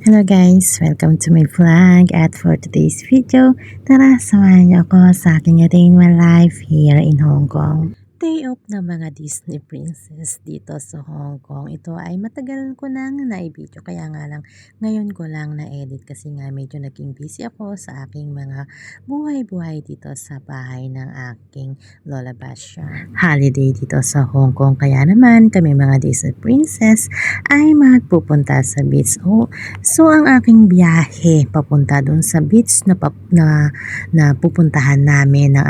Hello guys! Welcome to my vlog at for today's video, tara samahan niyo ako sa aking day in my life here in Hong Kong. Day off na mga Disney princess dito sa Hong Kong. Ito ay matagal ko nang na-video kaya nga lang ngayon ko lang na-edit kasi nga medyo naging busy ako sa aking mga buhay-buhay dito sa bahay ng aking Lola Basha. Holiday dito sa Hong Kong kaya naman kami mga Disney princess ay magpupunta sa beach. So ang aking biyahe papunta doon sa beach na pupuntahan namin ng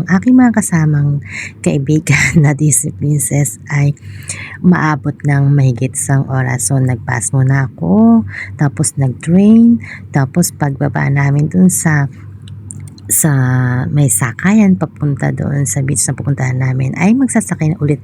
aking mga kasamang kaibigan na Disney princess ay maabot ng mahigit 1 oras. So nag-pass muna ako, tapos nag-train, tapos pagbaba namin doon sa may sakayan papunta doon sa beach na pupuntahan namin ay magsasakay na ulit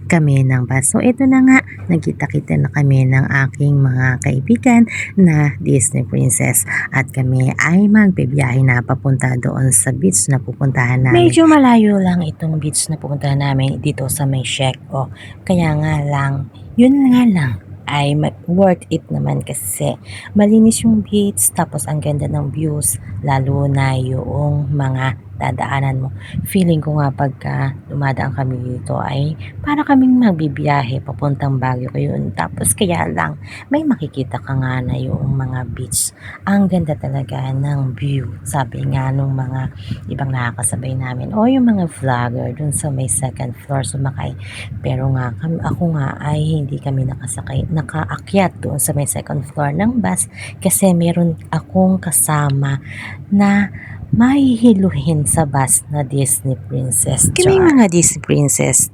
kami ng bus. So ito na nga, nagkita-kita na kami ng aking mga kaibigan na Disney princess at kami ay magbibiyahe na papunta doon sa beach na pupuntahan namin. Medyo malayo lang itong beach na pupuntahan namin dito sa may Sheko. Kaya nga lang, yun nga lang ay worth it naman kasi malinis yung beach, tapos ang ganda ng views, lalo na yung mga dadaanan mo. Feeling ko nga pagka dumadaan kami dito ay para kaming magbibiyahe papuntang Baguio ko yun. Tapos kaya lang may makikita ka nga na yung mga beach. Ang ganda talaga ng view. Sabi nga nung mga ibang nakakasabay namin o yung mga vlogger dun sa may second floor sumakay. Pero nga ako nga ay hindi kami nakaakyat doon sa may second floor ng bus kasi meron akong kasama na mahihiluhin sa bus na Disney princess. Kami mga Disney princess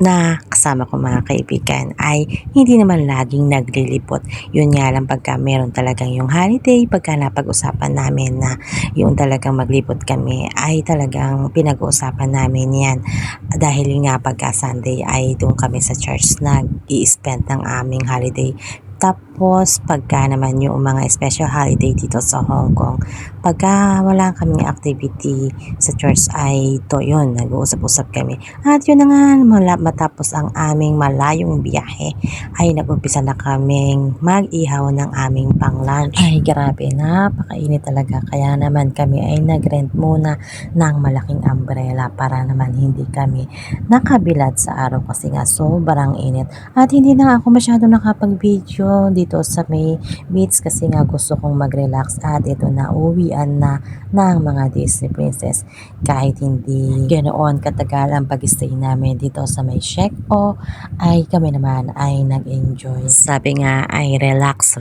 na kasama ko mga kaibigan ay hindi naman laging naglilipot. Yun nga lang pagka meron talagang yung holiday, pagka napag-usapan namin na yung talagang maglipot kami ay talagang pinag-uusapan namin yan. Dahil nga pagka Sunday ay doon kami sa church nag-i-spend ng aming holiday. Tapos pagka naman yung mga special holiday dito sa Hong Kong, pagka wala kaming activity sa church ay to yun, nag-uusap-usap kami. At yun na nga, matapos ang aming malayong biyahe ay nag-umpisa na kaming mag-ihaw ng aming pang-lunch. Ay grabe, napakainit talaga. Kaya naman kami ay nag-rent muna ng malaking umbrella para naman hindi kami nakabilad sa araw kasi nga sobrang init. At hindi na ako masyado nakapag-video dito sa may beach kasi nga gusto kong mag-relax at ito na uwian na ng mga Disney princess. Kahit hindi ganoon katagal ang pag-stay namin dito sa may Sheko ay kami naman ay nag-enjoy. Sabi nga ay relax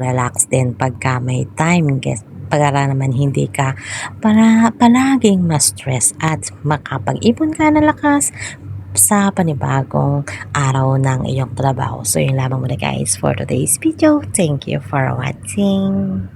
din pagka may time para naman hindi ka palaging ma-stress at makapag-ipon ka ng lakas sa panibagong araw ng iyong trabaho. So yun lamang muna guys for today's video. Thank you for watching.